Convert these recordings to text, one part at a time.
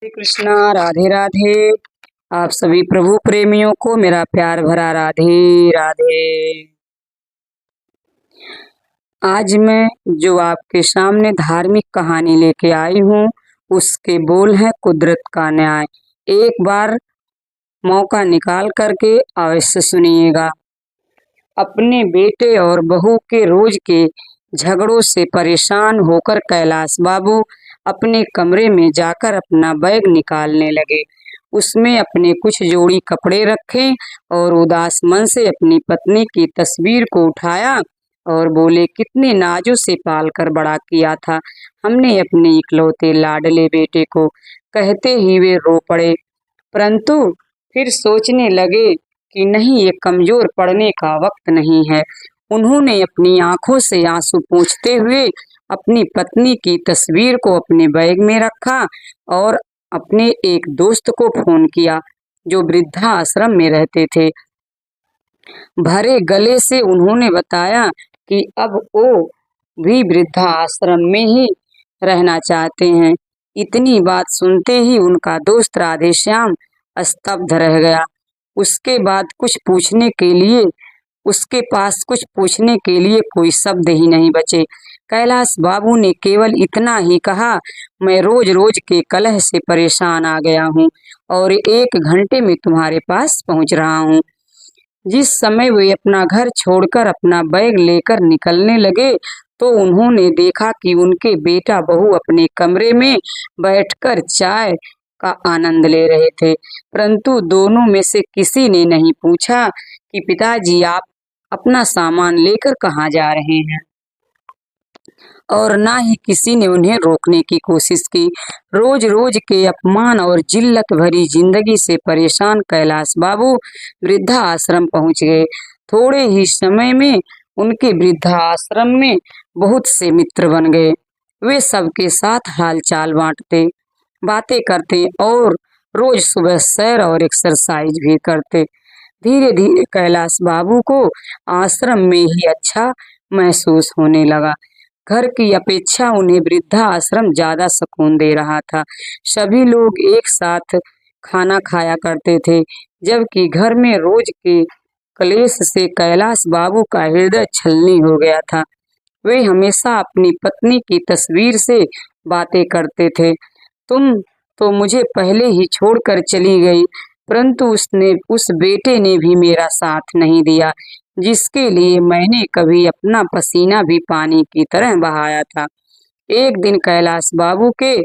श्री कृष्णा, राधे राधे। आप सभी प्रभु प्रेमियों को मेरा प्यार भरा राधे राधे। आज मैं जो आपके सामने धार्मिक कहानी लेके आई हूँ उसके बोल हैं कुदरत का न्याय। एक बार मौका निकाल करके अवश्य सुनिएगा। अपने बेटे और बहू के रोज के झगड़ों से परेशान होकर कैलाश बाबू अपने कमरे में जाकर अपना बैग निकालने लगे। उसमें अपने कुछ जोड़ी कपड़े रखे और उदास मन से अपनी पत्नी की तस्वीर को उठाया और बोले, कितने नाजों से पाल कर बड़ा किया था हमने अपने इकलौते लाडले बेटे को। कहते ही वे रो पड़े, परंतु फिर सोचने लगे कि नहीं, ये कमजोर पड़ने का वक्त नहीं है। उन्होंने अपनी आंखों से आंसू पोंछते हुए अपनी पत्नी की तस्वीर को अपने बैग में रखा और अपने एक दोस्त को फोन किया जो वृद्धा आश्रम में रहते थे। भरे गले से उन्होंने बताया कि अब वो भी वृद्धा आश्रम में ही रहना चाहते हैं। इतनी बात सुनते ही उनका दोस्त राधेश्याम स्तब्ध रह गया। उसके बाद उसके पास कुछ पूछने के लिए कोई शब्द ही नहीं बचे। कैलाश बाबू ने केवल इतना ही कहा, मैं रोज रोज के कलह से परेशान आ गया हूँ और 1 घंटे में तुम्हारे पास पहुँच रहा हूँ। जिस समय वे अपना घर छोड़कर अपना बैग लेकर निकलने लगे तो उन्होंने देखा कि उनके बेटा बहू अपने कमरे में बैठकर चाय का आनंद ले रहे थे, परंतु दोनों में से किसी ने नहीं पूछा कि पिताजी आप अपना सामान लेकर कहाँ जा रहे हैं, और ना ही किसी ने उन्हें रोकने की कोशिश की। रोज रोज के अपमान और जिल्लत भरी जिंदगी से परेशान कैलाश बाबू वृद्धा आश्रम पहुंच गए। थोड़े ही समय में उनके वृद्धा आश्रम में बहुत से मित्र बन गए। वे सबके साथ हालचाल बांटते, बातें करते और रोज सुबह सैर और एक्सरसाइज भी करते। धीरे धीरे कैलाश बाबू को आश्रम में ही अच्छा महसूस होने लगा। घर की अपेक्षा उन्हें वृद्धा आश्रम ज्यादा सुकून दे रहा था। सभी लोग एक साथ खाना खाया करते थे, जबकि घर में रोज के क्लेश से कैलाश बाबू का हृदय छलनी हो गया था। वे हमेशा अपनी पत्नी की तस्वीर से बातें करते थे। तुम तो मुझे पहले ही छोड़कर चली गई, परंतु उस बेटे ने भी मेरा साथ नहीं दिया जिसके लिए मैंने कभी अपना पसीना भी पानी की तरह बहाया था। एक दिन कैलाश बाबू के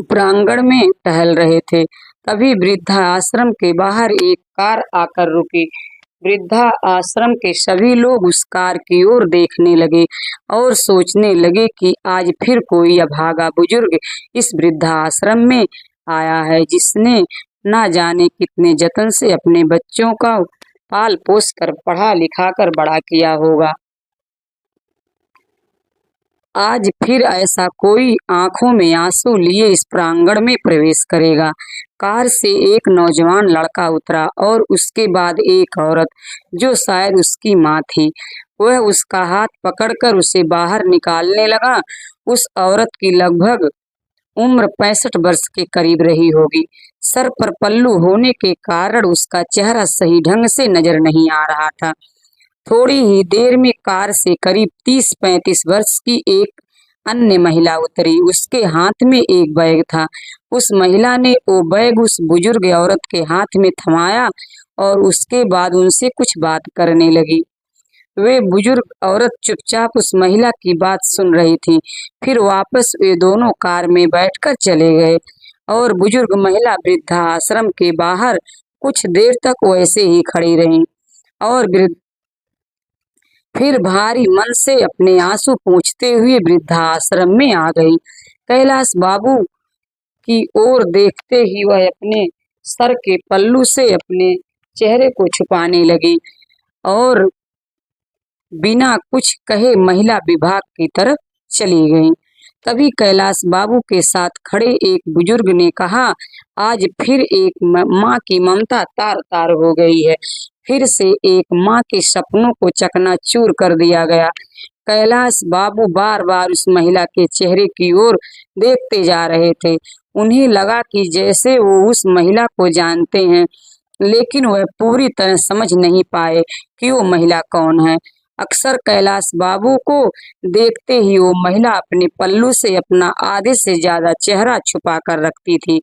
प्रांगण में टहल रहे थे, तभी वृद्धा आश्रम के बाहर एक कार आकर रुकी। वृद्धा आश्रम के सभी लोग उस कार की ओर देखने लगे और सोचने लगे कि आज फिर कोई अभागा बुजुर्ग इस वृद्धा आश्रम में आया है जिसने ना जाने कितने जतन से अपने बच्चों का पाल पोस कर पढ़ा लिखा कर बड़ा किया होगा। आज फिर ऐसा कोई आंखों में आंसू लिए इस प्रांगण में प्रवेश करेगा। कार से एक नौजवान लड़का उतरा और उसके बाद एक औरत जो शायद उसकी माँ थी। वह उसका हाथ पकड़कर उसे बाहर निकालने लगा। उस औरत की लगभग उम्र 65 वर्ष के करीब रही होगी। सर पर पल्लू होने के कारण उसका चेहरा सही ढंग से नजर नहीं आ रहा था। थोड़ी ही देर में कार से करीब 30-35 वर्ष की एक अन्य महिला उतरी। उसके हाथ में एक बैग था। उस महिला ने वो बैग उस बुजुर्ग औरत के हाथ में थमाया और उसके बाद उनसे कुछ बात करने लगी। वे बुजुर्ग औरत चुपचाप उस महिला की बात सुन रही थी। फिर वापस वे दोनों कार में बैठकर चले गए और बुजुर्ग महिला वृद्धा आश्रम के बाहर कुछ देर तक वैसे ही खड़ी रही और फिर भारी मन से अपने आंसू पोंछते हुए वृद्धाश्रम में आ गई। कैलाश बाबू की ओर देखते ही वह अपने सर के पल्लू से अपने चेहरे को छुपाने लगी और बिना कुछ कहे महिला विभाग की तरफ चली गई। तभी कैलाश बाबू के साथ खड़े एक बुजुर्ग ने कहा, आज फिर एक माँ की ममता तार तार हो गई है। फिर से एक माँ के सपनों को चकनाचूर कर दिया गया। कैलाश बाबू बार बार उस महिला के चेहरे की ओर देखते जा रहे थे उन्हें लगा कि जैसे वो उस महिला को जानते हैं, लेकिन वह पूरी तरह समझ नहीं पाए कि वो महिला कौन है। अक्सर कैलाश बाबू को देखते ही वो महिला अपने पल्लू से अपना आधे से ज्यादा चेहरा छुपा कर रखती थी।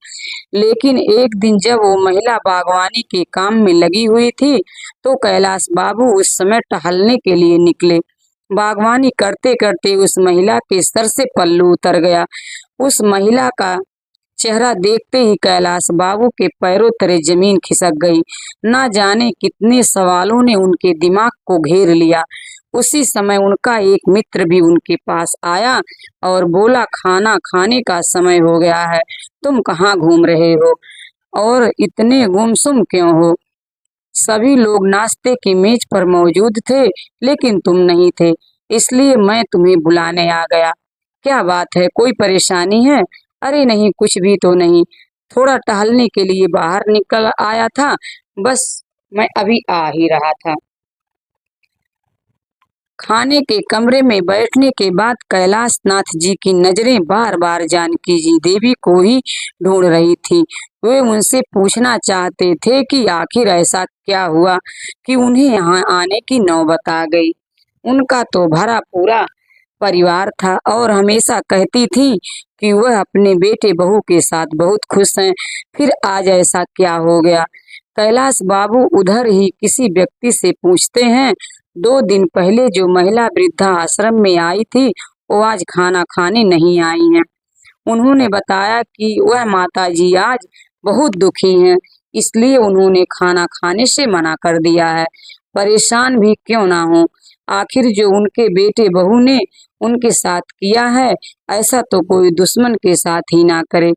लेकिन एक दिन जब वो महिला बागवानी के काम में लगी हुई थी, तो कैलाश बाबू उस समय टहलने के लिए निकले। बागवानी करते करते उस महिला के सर से पल्लू उतर गया। उस महिला का चेहरा देखते ही कैलाश बाबू के पैरों तले जमीन खिसक गई। ना जाने कितने सवालों ने उनके दिमाग को घेर लिया। उसी समय उनका एक मित्र भी उनके पास आया और बोला, खाना खाने का समय हो गया है, तुम कहाँ घूम रहे हो और इतने गुमसुम क्यों हो? सभी लोग नाश्ते की मेज पर मौजूद थे, लेकिन तुम नहीं थे, इसलिए मैं तुम्हें बुलाने आ गया। क्या बात है, कोई परेशानी है? अरे नहीं, कुछ भी तो नहीं, थोड़ा टहलने के लिए बाहर निकल आया था, बस मैं अभी आ ही रहा था। खाने के कमरे में बैठने के बाद कैलाश नाथ जी की नजरें बार बार जानकी जी देवी को ही ढूंढ रही थी। वे उनसे पूछना चाहते थे कि आखिर ऐसा क्या हुआ कि उन्हें यहाँ आने की नौबत आ गई। उनका तो भरा पूरा परिवार था और हमेशा कहती थी कि वह अपने बेटे बहू के साथ बहुत खुश हैं, फिर आज ऐसा क्या हो गया? कैलाश बाबू उधर ही किसी व्यक्ति से पूछते हैं, 2 दिन पहले जो महिला वृद्धा आश्रम में आई थी, वो आज खाना खाने नहीं आई हैं। उन्होंने बताया कि वह माता जी आज बहुत दुखी हैं, इसलिए उन्होंने खाना खाने से मना कर दिया है। परेशान भी क्यों ना हो, आखिर जो उनके बेटे बहू ने उनके साथ किया है, ऐसा तो कोई दुश्मन के साथ ही ना करे।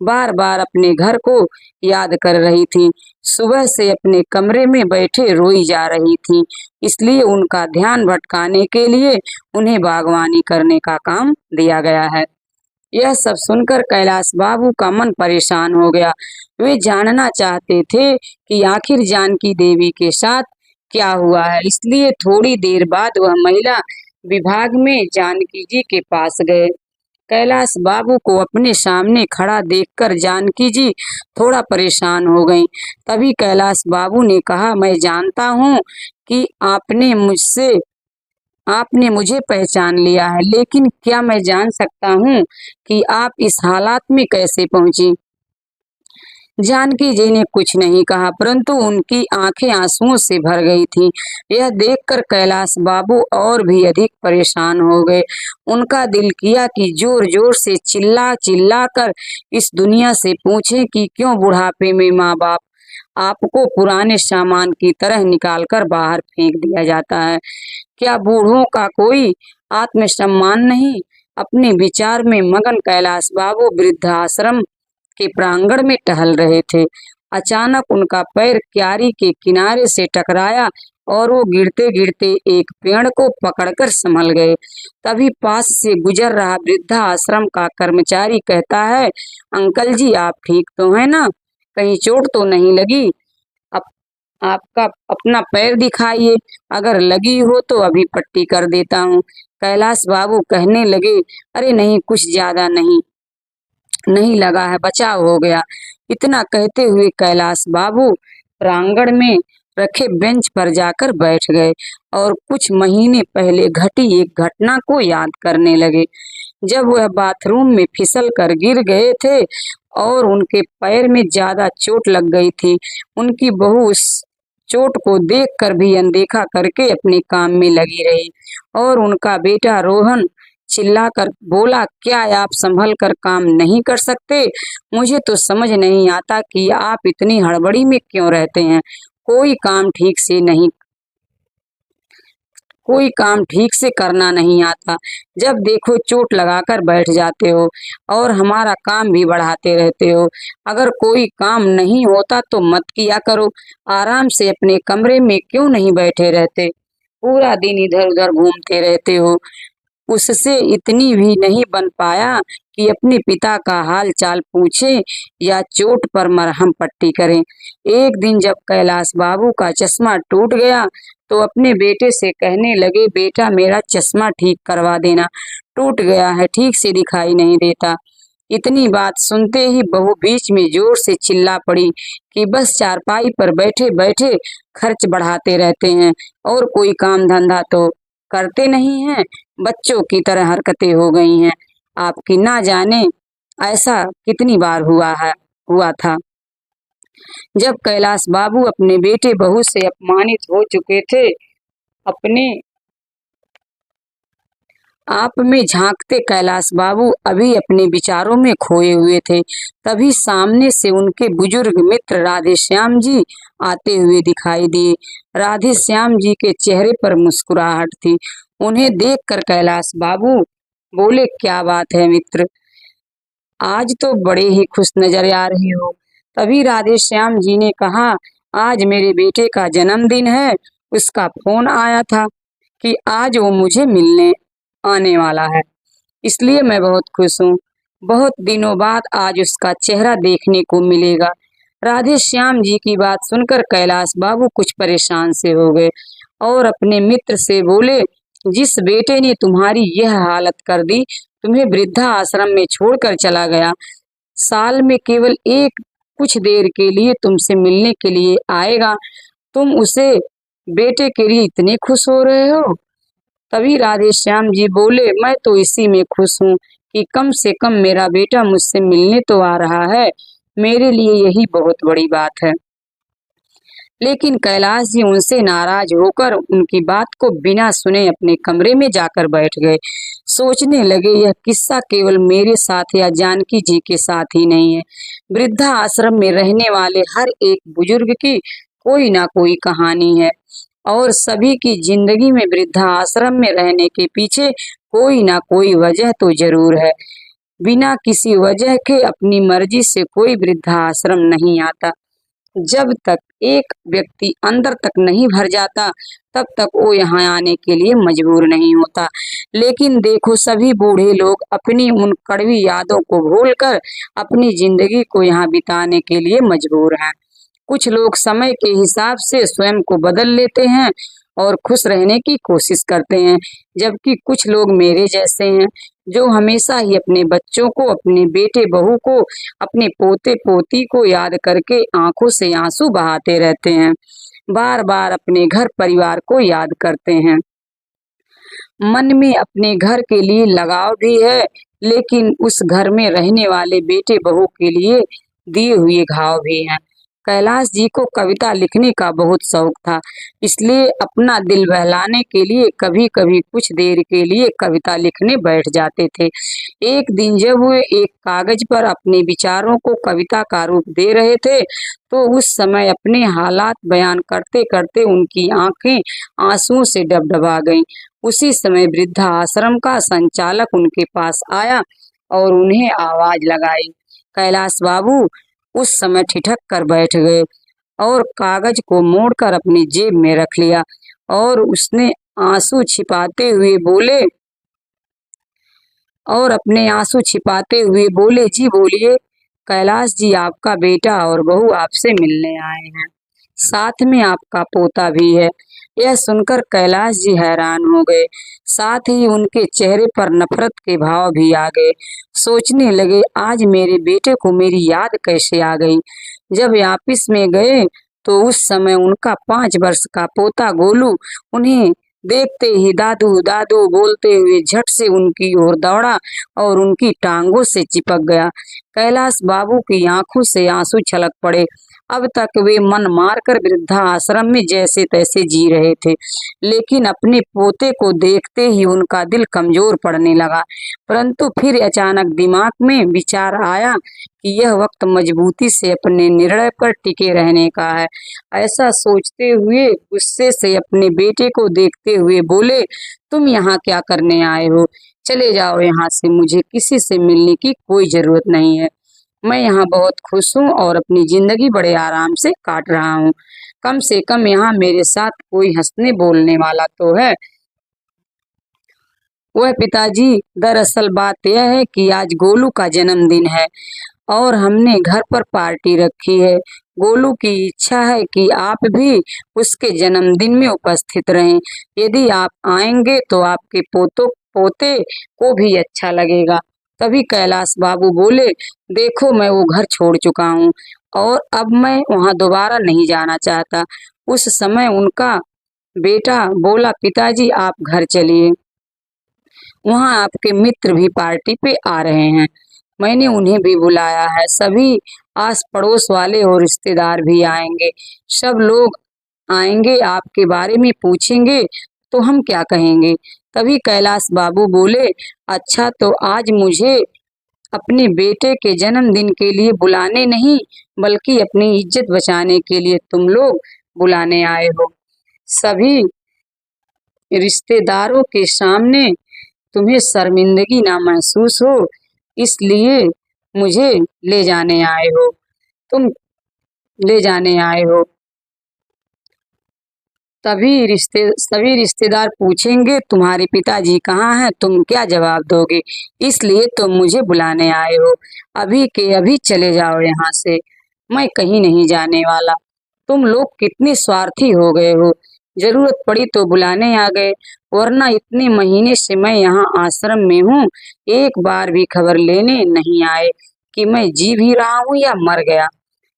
बार बार अपने घर को याद कर रही थी। सुबह से अपने कमरे में बैठे रोई जा रही थी, इसलिए उनका ध्यान भटकाने के लिए उन्हें बागवानी करने का काम दिया गया है। यह सब सुनकर कैलाश बाबू का मन परेशान हो गया। वे जानना चाहते थे कि आखिर जानकी देवी के साथ क्या हुआ है, इसलिए थोड़ी देर बाद वह महिला विभाग में जानकी जी के पास गए। कैलाश बाबू को अपने सामने खड़ा देखकर जानकी जी थोड़ा परेशान हो गईं। तभी कैलाश बाबू ने कहा, मैं जानता हूँ कि आपने मुझे पहचान लिया है, लेकिन क्या मैं जान सकता हूँ कि आप इस हालात में कैसे पहुंची? जानकी जी ने कुछ नहीं कहा, परंतु उनकी आंखें आंसुओं से भर गई थीं। यह देखकर कैलाश बाबू और भी अधिक परेशान हो गए। उनका दिल किया कि जोर जोर से चिल्ला चिल्ला कर इस दुनिया से पूछें कि क्यों बुढ़ापे में माँ बाप आपको पुराने सामान की तरह निकाल कर बाहर फेंक दिया जाता है। क्या बूढ़ों का कोई आत्मसम्मान नहीं? अपने विचार में मगन कैलाश बाबू वृद्धाश्रम के प्रांगण में टहल रहे थे। अचानक उनका पैर क्यारी के किनारे से टकराया और वो गिरते गिरते एक पेड़ को पकड़कर संभल गए। तभी पास से गुजर रहा वृद्धा आश्रम का कर्मचारी कहता है, अंकल जी आप ठीक तो हैं ना? कहीं चोट तो नहीं लगी? अब आपका अपना पैर दिखाइए, अगर लगी हो तो अभी पट्टी कर देता हूँ। कैलाश बाबू कहने लगे, अरे नहीं, कुछ ज्यादा नहीं लगा है, बचाव हो गया। इतना कहते हुए कैलाश बाबू प्रांगण में रखे बेंच पर जाकर बैठ गए और कुछ महीने पहले घटी एक घटना को याद करने लगे। जब वह बाथरूम में फिसल कर गिर गए थे और उनके पैर में ज्यादा चोट लग गई थी। उनकी बहू उस चोट को देखकर भी अनदेखा करके अपने काम में लगी रही और उनका बेटा रोहन चिल्लाकर बोला, क्या आप संभल कर काम नहीं कर सकते? मुझे तो समझ नहीं आता कि आप इतनी हड़बड़ी में क्यों रहते हैं। कोई काम ठीक से करना नहीं आता। जब देखो चोट लगाकर बैठ जाते हो और हमारा काम भी बढ़ाते रहते हो। अगर कोई काम नहीं होता तो मत किया करो। आराम से अपने कमरे में क्यों नहीं बैठे रहते? पूरा दिन इधर उधर घूमते रहते हो। उससे इतनी भी नहीं बन पाया कि अपने पिता का हाल चाल पूछें या चोट पर मरहम पट्टी करें। एक दिन जब कैलाश बाबू का चश्मा टूट गया तो अपने बेटे से कहने लगे, बेटा मेरा चश्मा ठीक करवा देना, टूट गया है, ठीक से दिखाई नहीं देता। इतनी बात सुनते ही बहू बीच में जोर से चिल्ला पड़ी कि बस चारपाई पर बैठे बैठे खर्च बढ़ाते रहते हैं और कोई काम धंधा तो करते नहीं हैं, बच्चों की तरह हरकतें हो गई हैं आपकी। ना जाने ऐसा कितनी बार हुआ था। जब कैलाश बाबू अपने बेटे बहू से अपमानित हो चुके थे, अपने आप में झांकते कैलाश बाबू अभी अपने विचारों में खोए हुए थे, तभी सामने से उनके बुजुर्ग मित्र राधे श्याम जी आते हुए दिखाई दिए। राधे श्याम जी के चेहरे पर मुस्कुराहट थी। उन्हें देखकर कैलाश बाबू बोले, क्या बात है मित्र, आज तो बड़े ही खुश नजर आ रही हो। तभी राधे श्याम जी ने कहा, आज मेरे बेटे का जन्मदिन है, उसका फोन आया था कि आज वो मुझे मिलने आने वाला है, इसलिए मैं बहुत खुश हूँ। बहुत दिनों बाद आज उसका चेहरा देखने को मिलेगा। राधे श्याम जी की बात सुनकर कैलाश बाबू कुछ परेशान से हो गए और अपने मित्र से बोले, जिस बेटे ने तुम्हारी यह हालत कर दी, तुम्हें वृद्धा आश्रम में छोड़कर चला गया, साल में केवल एक कुछ देर के लिए तुमसे मिलने के लिए आएगा, तुम उसे बेटे के लिए इतने खुश हो रहे हो। तभी राधे श्याम जी बोले, मैं तो इसी में खुश हूँ कि कम से कम मेरा बेटा मुझसे मिलने तो आ रहा है, मेरे लिए यही बहुत बड़ी बात है। लेकिन कैलाश जी उनसे नाराज होकर उनकी बात को बिना सुने अपने कमरे में जाकर बैठ गए। सोचने लगे, यह किस्सा केवल मेरे साथ या जानकी जी के साथ ही नहीं है, वृद्धा आश्रम में रहने वाले हर एक बुजुर्ग की कोई ना कोई कहानी है और सभी की जिंदगी में वृद्धा आश्रम में रहने के पीछे कोई ना कोई वजह तो जरूर है। बिना किसी वजह के अपनी मर्जी से कोई वृद्धा आश्रम नहीं आता। जब तक एक व्यक्ति अंदर तक नहीं भर जाता, तब तक वो यहाँ आने के लिए मजबूर नहीं होता। लेकिन देखो, सभी बूढ़े लोग अपनी उन कड़वी यादों को भूलकर अपनी जिंदगी को यहाँ बिताने के लिए मजबूर हैं। कुछ लोग समय के हिसाब से स्वयं को बदल लेते हैं और खुश रहने की कोशिश करते हैं, जबकि कुछ लोग मेरे जैसे हैं जो हमेशा ही अपने बच्चों को, अपने बेटे बहू को, अपने पोते पोती को याद करके आंखों से आंसू बहाते रहते हैं, बार बार अपने घर परिवार को याद करते हैं। मन में अपने घर के लिए लगाव भी है, लेकिन उस घर में रहने वाले बेटे बहू के लिए दिए हुए घाव भी हैं। कैलाश जी को कविता लिखने का बहुत शौक था, इसलिए अपना दिल बहलाने के लिए कभी कभी कुछ देर के लिए कविता लिखने बैठ जाते थे। एक दिन जब वे एक कागज पर अपने विचारों को कविता का रूप दे रहे थे, तो उस समय अपने हालात बयान करते करते उनकी आंखें आंसुओं से डबडबा गईं। उसी समय वृद्धा आश्रम का संचालक उनके पास आया और उन्हें आवाज लगाई। कैलाश बाबू उस समय ठिठक कर बैठ गए और कागज को मोड़कर अपनी जेब में रख लिया और उसने आंसू छिपाते हुए बोले जी बोलिए। कैलाश जी, आपका बेटा और बहू आपसे मिलने आए हैं, साथ में आपका पोता भी है। यह सुनकर कैलाश जी हैरान हो गए, साथ ही उनके चेहरे पर नफरत के भाव भी आ गए। सोचने लगे, आज मेरे बेटे को मेरी याद कैसे आ गई। जब ऑफिस में गए तो उस समय उनका 5 वर्ष का पोता गोलू उन्हें देखते ही दादू दादू बोलते हुए झट से उनकी ओर दौड़ा और उनकी टांगों से चिपक गया। कैलाश बाबू की आंखों से आंसू छलक पड़े। अब तक वे मन मारकर वृद्धा आश्रम में जैसे तैसे जी रहे थे, लेकिन अपने पोते को देखते ही उनका दिल कमजोर पड़ने लगा। परंतु फिर अचानक दिमाग में विचार आया कि यह वक्त मजबूती से अपने निर्णय पर टिके रहने का है। ऐसा सोचते हुए गुस्से से अपने बेटे को देखते हुए बोले, तुम यहाँ क्या करने आए हो? चले जाओ यहाँ से, मुझे किसी से मिलने की कोई जरूरत नहीं है। मैं यहाँ बहुत खुश हूँ और अपनी जिंदगी बड़े आराम से काट रहा हूँ। कम से कम यहाँ मेरे साथ कोई हंसने बोलने वाला तो है। वह पिताजी, दरअसल बात यह है कि आज गोलू का जन्मदिन है और हमने घर पर पार्टी रखी है। गोलू की इच्छा है कि आप भी उसके जन्मदिन में उपस्थित रहें। यदि आप आएंगे तो आपके पोते को भी अच्छा लगेगा। तभी कैलाश बाबू बोले, देखो मैं वो घर छोड़ चुका हूँ और अब मैं वहाँ दोबारा नहीं जाना चाहता। उस समय उनका बेटा बोला, पिताजी आप घर चलिए, वहाँ आपके मित्र भी पार्टी पे आ रहे हैं, मैंने उन्हें भी बुलाया है, सभी आस पड़ोस वाले और रिश्तेदार भी आएंगे, सब लोग आएंगे, आपके बारे में पूछेंगे तो हम क्या कहेंगे। तभी कैलाश बाबू बोले, अच्छा तो आज मुझे अपने बेटे के जन्मदिन के लिए बुलाने नहीं बल्कि अपनी इज्जत बचाने के लिए तुम लोग बुलाने आए हो। सभी रिश्तेदारों के सामने तुम्हें शर्मिंदगी ना महसूस हो, इसलिए मुझे ले जाने आए हो, तुम ले जाने आए हो। सभी रिश्तेदार पूछेंगे तुम्हारे पिताजी कहाँ हैं, तुम क्या जवाब दोगे, इसलिए तुम मुझे बुलाने आए हो। अभी के अभी चले जाओ यहाँ से, मैं कहीं नहीं जाने वाला। तुम लोग कितने स्वार्थी हो गए हो, जरूरत पड़ी तो बुलाने आ गए, वरना इतने महीने से मैं यहाँ आश्रम में हूँ, एक बार भी खबर लेने नहीं आए कि मैं जी भी रहा हूँ या मर गया।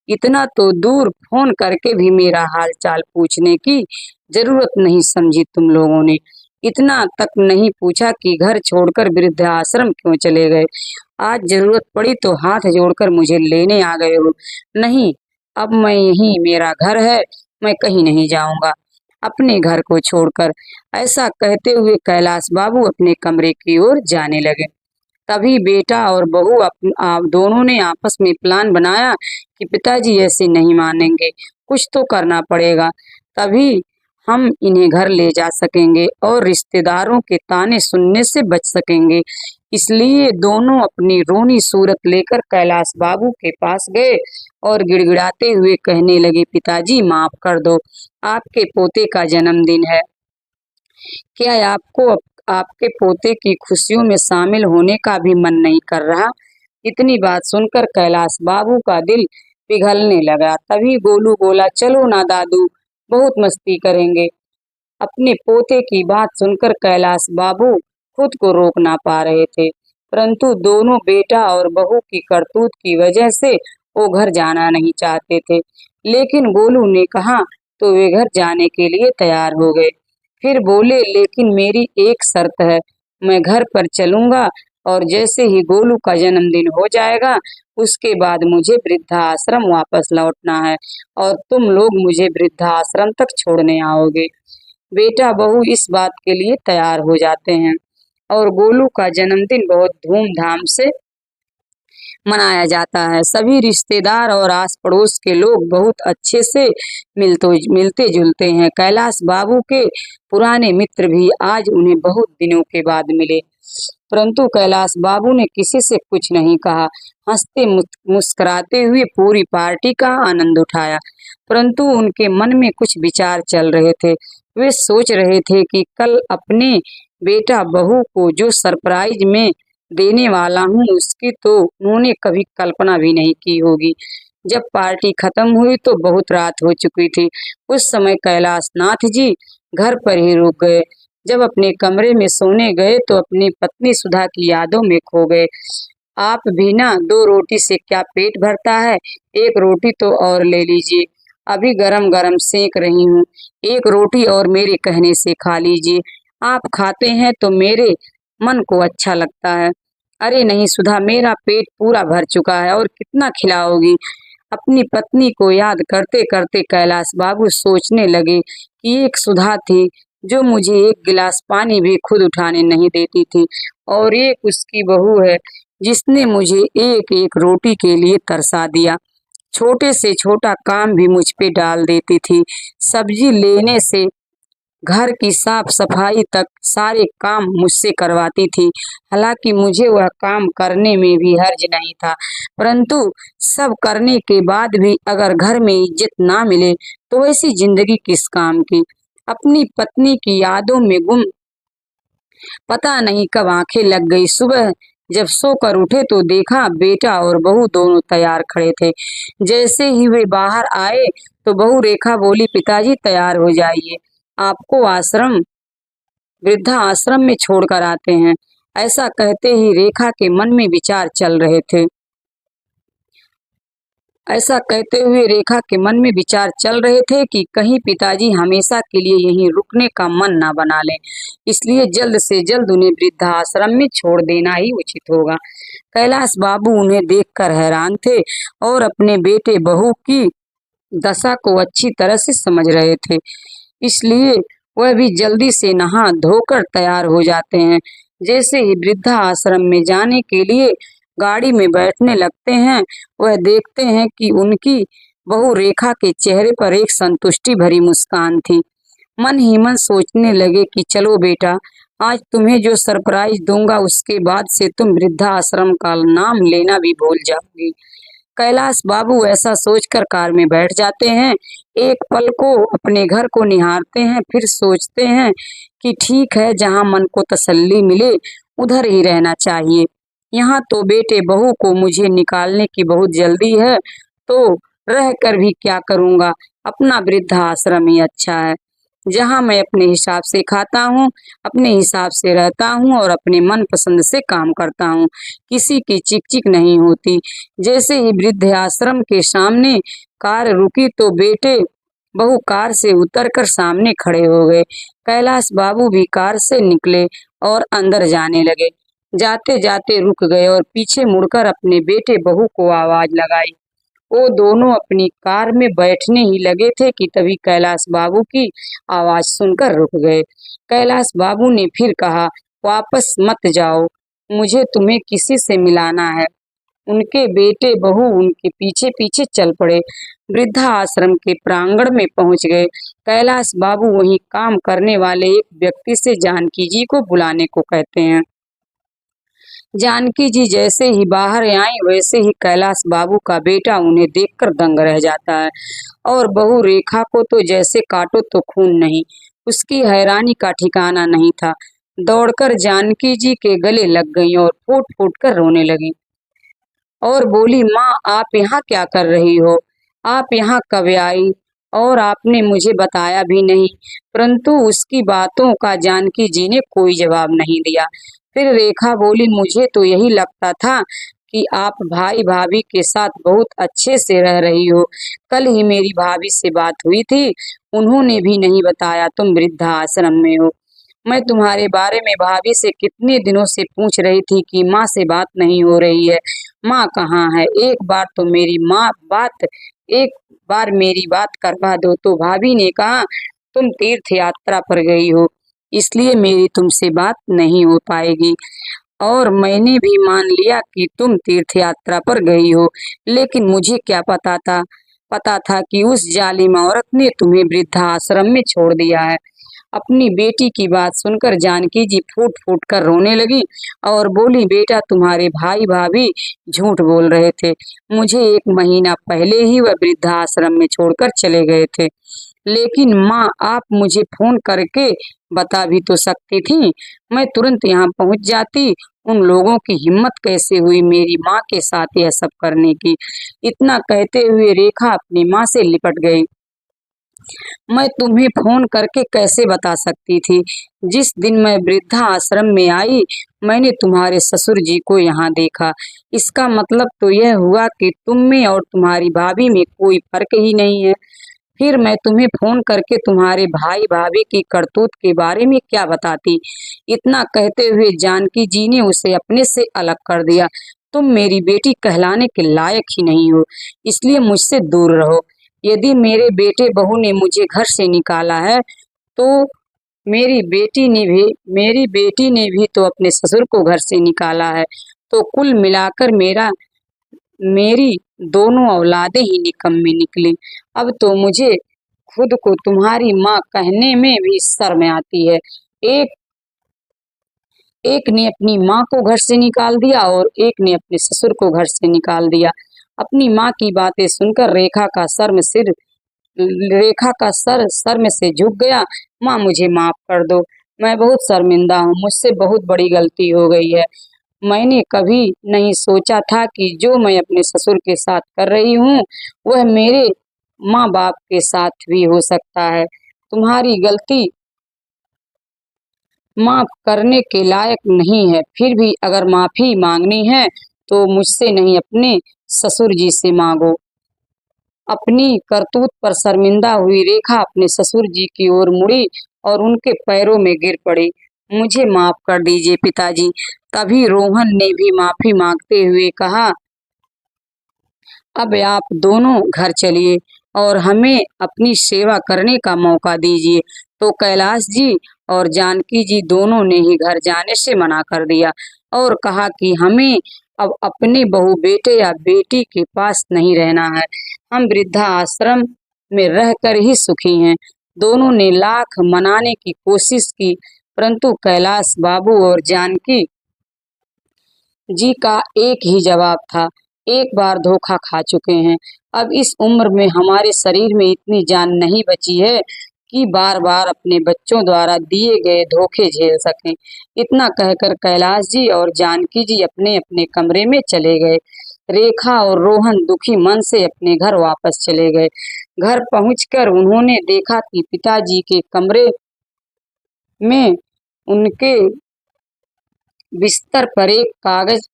इतना तो दूर फोन करके भी मेरा हाल चाल पूछने की जरूरत नहीं समझी तुम लोगों ने, इतना तक नहीं पूछा कि घर छोड़कर वृद्धाश्रम क्यों चले गए। आज जरूरत पड़ी तो हाथ जोड़कर मुझे लेने आ गए हो। नहीं, अब मैं यही मेरा घर है, मैं कहीं नहीं जाऊंगा अपने घर को छोड़कर। ऐसा कहते हुए कैलाश बाबू अपने कमरे की ओर जाने लगे। तभी बेटा और बहू आप दोनों ने आपस में प्लान बनाया कि पिताजी ऐसे नहीं मानेंगे, कुछ तो करना पड़ेगा, तभी हम इन्हें घर ले जा सकेंगे और रिश्तेदारों के ताने सुनने से बच सकेंगे। इसलिए दोनों अपनी रोनी सूरत लेकर कैलाश बाबू के पास गए और गिड़गिड़ाते हुए कहने लगे, पिताजी माफ कर दो, आपके पोते का जन्मदिन है, क्या आपको आपके पोते की खुशियों में शामिल होने का भी मन नहीं कर रहा। इतनी बात सुनकर कैलाश बाबू का दिल पिघलने लगा। तभी गोलू बोला, चलो ना दादू, बहुत मस्ती करेंगे। अपने पोते की बात सुनकर कैलाश बाबू खुद को रोक ना पा रहे थे, परंतु दोनों बेटा और बहू की करतूत की वजह से वो घर जाना नहीं चाहते थे। लेकिन गोलू ने कहा तो वे घर जाने के लिए तैयार हो गए। फिर बोले, लेकिन मेरी एक शर्त है, मैं घर पर चलूंगा और जैसे ही गोलू का जन्मदिन हो जाएगा उसके बाद मुझे वृद्धाश्रम वापस लौटना है और तुम लोग मुझे वृद्धाश्रम तक छोड़ने आओगे। बेटा बहू इस बात के लिए तैयार हो जाते हैं और गोलू का जन्मदिन बहुत धूमधाम से मनाया जाता है। सभी रिश्तेदार और आस पड़ोस के लोग बहुत अच्छे से मिलते जुलते हैं। कैलाश बाबू के पुराने मित्र भी आज उन्हें बहुत दिनों के बाद मिले, परंतु कैलाश बाबू ने किसी से कुछ नहीं कहा, हंसते मुस्कुराते हुए पूरी पार्टी का आनंद उठाया। परंतु उनके मन में कुछ विचार चल रहे थे। वे सोच रहे थे कि कल अपने बेटा बहू को जो सरप्राइज में देने वाला हूँ उसकी तो उन्होंने कभी कल्पना भी नहीं की होगी। जब पार्टी खत्म हुई तो बहुत रात हो चुकी थी। उस समय कैलाश नाथ जी घर पर ही रुक गए। जब अपने कमरे में सोने गए तो अपनी पत्नी सुधा की यादों में खो गए। आप भी ना, 2 रोटी से क्या पेट भरता है, 1 रोटी तो और ले लीजिए, अभी गरम गरम सेक रही हूँ, 1 रोटी और मेरे कहने से खा लीजिए, आप खाते हैं तो मेरे मन को अच्छा लगता है। अरे नहीं सुधा, मेरा पेट पूरा भर चुका है और कितना खिलाओगी। अपनी पत्नी को याद करते करते कैलाश बाबू सोचने लगे कि एक सुधा थी जो मुझे 1 गिलास पानी भी खुद उठाने नहीं देती थी और एक उसकी बहू है जिसने मुझे एक एक रोटी के लिए तरसा दिया, छोटे से छोटा काम भी मुझ पे डाल देती थी, सब्जी लेने से घर की साफ सफाई तक सारे काम मुझसे करवाती थी। हालांकि मुझे वह काम करने में भी हर्ज नहीं था, परंतु सब करने के बाद भी अगर घर में इज्जत ना मिले तो ऐसी जिंदगी किस काम की। अपनी पत्नी की यादों में गुम पता नहीं कब आंखें लग गई। सुबह जब सोकर उठे तो देखा बेटा और बहू दोनों तैयार खड़े थे। जैसे ही वे बाहर आए तो बहू रेखा बोली, पिताजी तैयार हो जाइए, आपको वृद्धा आश्रम में छोड़कर आते हैं। ऐसा कहते ही रेखा के मन में विचार चल रहे थे। ऐसा कहते हुए रेखा के मन में विचार चल रहे थे कि कहीं पिताजी हमेशा के लिए यहीं रुकने का मन ना बना लें, इसलिए जल्द से जल्द उन्हें वृद्धाश्रम में छोड़ देना ही उचित होगा। कैलाश बाबू उन्हें देखकर हैरान थे और अपने बेटे बहू की दशा को अच्छी तरह से समझ रहे थे, इसलिए वह भी जल्दी से नहा धोकर तैयार हो जाते हैं। जैसे ही वृद्धा आश्रम में जाने के लिए गाड़ी में बैठने लगते हैं, वह देखते हैं कि उनकी बहू रेखा के चेहरे पर एक संतुष्टि भरी मुस्कान थी। मन ही मन सोचने लगे कि चलो बेटा, आज तुम्हें जो सरप्राइज दूंगा उसके बाद से तुम वृद्धा आश्रम का नाम लेना भी भूल जाओगी। कैलाश बाबू ऐसा सोचकर कार में बैठ जाते हैं। एक पल को अपने घर को निहारते हैं, फिर सोचते हैं कि ठीक है, जहां मन को तसल्ली मिले उधर ही रहना चाहिए। यहाँ तो बेटे बहू को मुझे निकालने की बहुत जल्दी है, तो रह कर भी क्या करूँगा, अपना वृद्धाश्रम ही अच्छा है, जहाँ मैं अपने हिसाब से खाता हूँ, अपने हिसाब से रहता हूँ और अपने मन पसंद से काम करता हूँ, किसी की चिक चिक नहीं होती। जैसे ही वृद्धाश्रम के सामने कार रुकी तो बेटे बहू कार से उतरकर सामने खड़े हो गए। कैलाश बाबू भी कार से निकले और अंदर जाने लगे। जाते जाते रुक गए और पीछे मुड़कर अपने बेटे बहू को आवाज लगाई। वो दोनों अपनी कार में बैठने ही लगे थे कि तभी कैलाश बाबू की आवाज सुनकर रुक गए। कैलाश बाबू ने फिर कहा, वापस मत जाओ, मुझे तुम्हें किसी से मिलाना है। उनके बेटे बहू उनके पीछे पीछे चल पड़े। वृद्धा आश्रम के प्रांगण में पहुंच गए। कैलाश बाबू वहीं काम करने वाले एक व्यक्ति से जानकी जी को बुलाने को कहते हैं। जानकी जी जैसे ही बाहर आई, वैसे ही कैलाश बाबू का बेटा उन्हें देखकर दंग रह जाता है और बहू रेखा को तो जैसे काटो तो खून नहीं, उसकी हैरानी का ठिकाना नहीं था। दौड़कर जानकी जी के गले लग गई और फूट फूट कर रोने लगी और बोली, माँ आप यहाँ क्या कर रही हो, आप यहाँ कब आई और आपने मुझे बताया भी नहीं। परंतु उसकी बातों का जानकी जी ने कोई जवाब नहीं दिया। फिर रेखा बोली, मुझे तो यही लगता था कि आप भाई भाभी के साथ बहुत अच्छे से रह रही हो। कल ही मेरी भाभी से बात हुई थी, उन्होंने भी नहीं बताया तुम वृद्धा आश्रम में हो। मैं तुम्हारे बारे में भाभी से कितने दिनों से पूछ रही थी कि माँ से बात नहीं हो रही है, माँ कहाँ है, एक बार मेरी बात करवा दो। तो भाभी ने कहा, तुम तीर्थ यात्रा पर गई हो, इसलिए मेरी तुमसे बात नहीं हो पाएगी। और मैंने भी मान लिया कि तुम तीर्थ यात्रा पर गई हो, लेकिन मुझे क्या पता था कि उस जालिम औरत ने तुम्हें वृद्धाश्रम में छोड़ दिया है। अपनी बेटी की बात सुनकर जानकी जी फूट फूट कर रोने लगी और बोली, बेटा तुम्हारे भाई भाभी झूठ बोल रहे थे, मुझे 1 महीना पहले ही वह वृद्धाश्रम में छोड़कर चले गए थे। लेकिन माँ आप मुझे फोन करके बता भी तो सकती थी, मैं तुरंत यहाँ पहुँच जाती। उन लोगों की हिम्मत कैसे हुई मेरी माँ के साथ यह सब करने की। इतना कहते हुए रेखा अपनी माँ से लिपट गई। मैं तुम्हें फोन करके कैसे बता सकती थी, जिस दिन मैं वृद्धा आश्रम में आई मैंने तुम्हारे ससुर जी को यहाँ देखा। इसका मतलब तो यह हुआ कि तुम में और तुम्हारी भाभी में कोई फर्क ही नहीं है। फिर मैं तुम्हें फोन करके तुम्हारे भाई भाभी की करतूत के बारे में क्या बताती। इतना कहते हुए जानकी जी ने उसे अपने से अलग कर दिया। तुम मेरी बेटी कहलाने के लायक ही नहीं हो, इसलिए मुझसे दूर रहो। यदि मेरे बेटे बहू ने मुझे घर से निकाला है तो मेरी बेटी ने भी तो अपने ससुर को घर से निकाला है। तो कुल मिलाकर मेरी दोनों औलादें ही निकम्मी निकली। अब तो मुझे खुद को तुम्हारी माँ कहने में भी शर्म आती है। एक एक ने अपनी माँ को घर से निकाल दिया और एक ने अपने ससुर को घर से निकाल दिया। अपनी माँ की बातें सुनकर रेखा का सर शर्म से झुक गया। माँ मुझे माफ कर दो, मैं बहुत शर्मिंदा हूँ, मुझसे बहुत बड़ी गलती हो गई है। मैंने कभी नहीं सोचा था कि जो मैं अपने ससुर के साथ कर रही हूँ वह मेरे माँ बाप के साथ भी हो सकता है। तुम्हारी गलती माफ करने के लायक नहीं है, फिर भी अगर माफी मांगनी है तो मुझसे नहीं, अपने ससुर जी से मांगो। अपनी करतूत पर शर्मिंदा हुई रेखा अपने ससुर जी की ओर मुड़ी और उनके पैरों में गिर पड़ी। मुझे माफ कर दीजिए पिताजी। तभी रोहन ने भी माफी मांगते हुए कहा, अब आप दोनों घर चलिए और हमें अपनी सेवा करने का मौका दीजिए। तो कैलाश जी और जानकी जी दोनों ने ही घर जाने से मना कर दिया और कहा कि हमें अब अपने बहू बेटे या बेटी के पास नहीं रहना है, हम वृद्धा आश्रम में रहकर ही सुखी हैं। दोनों ने लाख मनाने की कोशिश की, परंतु कैलाश बाबू और जानकी जी का एक ही जवाब था, एक बार धोखा खा चुके हैं। अब इस उम्र में हमारे शरीर में इतनी जान नहीं बची है कि बार बार अपने बच्चों द्वारा दिए गए धोखे झेल सकें। इतना कहकर कैलाश जी और जानकी जी अपने अपने कमरे में चले गए। रेखा और रोहन दुखी मन से अपने घर वापस चले गए। घर पहुंचकर उन्होंने देखा कि पिताजी के कमरे में उनके बिस्तर पर एक कागज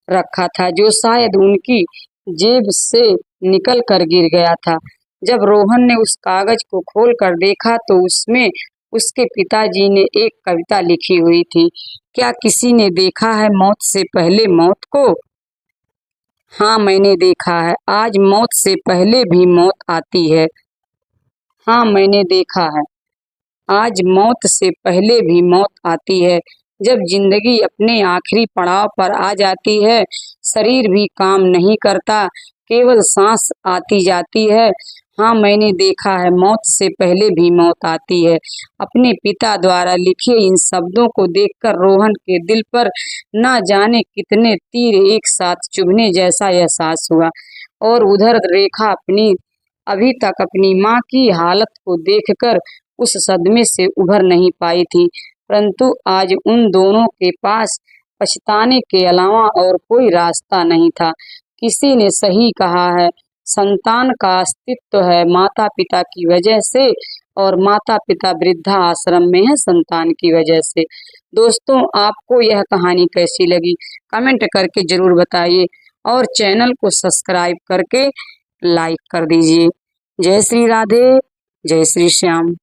रखा था जो शायद उनकी जेब से निकल कर गिर गया था। जब रोहन ने उस कागज को खोलकर देखा तो उसमें उसके पिताजी ने एक कविता लिखी हुई थी। क्या किसी ने देखा है मौत से पहले मौत को? हाँ मैंने देखा है, आज मौत से पहले भी मौत आती है। हाँ मैंने देखा है, आज मौत से पहले भी मौत आती है। जब जिंदगी अपने आखिरी पड़ाव पर आ जाती है, शरीर भी काम नहीं करता, केवल सांस आती जाती है। हाँ मैंने देखा है, मौत से पहले भी मौत आती है। अपने पिता द्वारा लिखे इन शब्दों को देखकर रोहन के दिल पर ना जाने कितने तीर एक साथ चुभने जैसा एहसास हुआ। और उधर रेखा अभी तक अपनी माँ की हालत को देखकर उस सदमे से उभर नहीं पाई थी, परंतु आज उन दोनों के पास पछताने के अलावा और कोई रास्ता नहीं था। किसी ने सही कहा है, संतान का अस्तित्व है माता पिता की वजह से और माता पिता वृद्धा आश्रम में है संतान की वजह से। दोस्तों आपको यह कहानी कैसी लगी कमेंट करके जरूर बताइए और चैनल को सब्सक्राइब करके लाइक कर दीजिए। जय श्री राधे, जय श्री श्याम।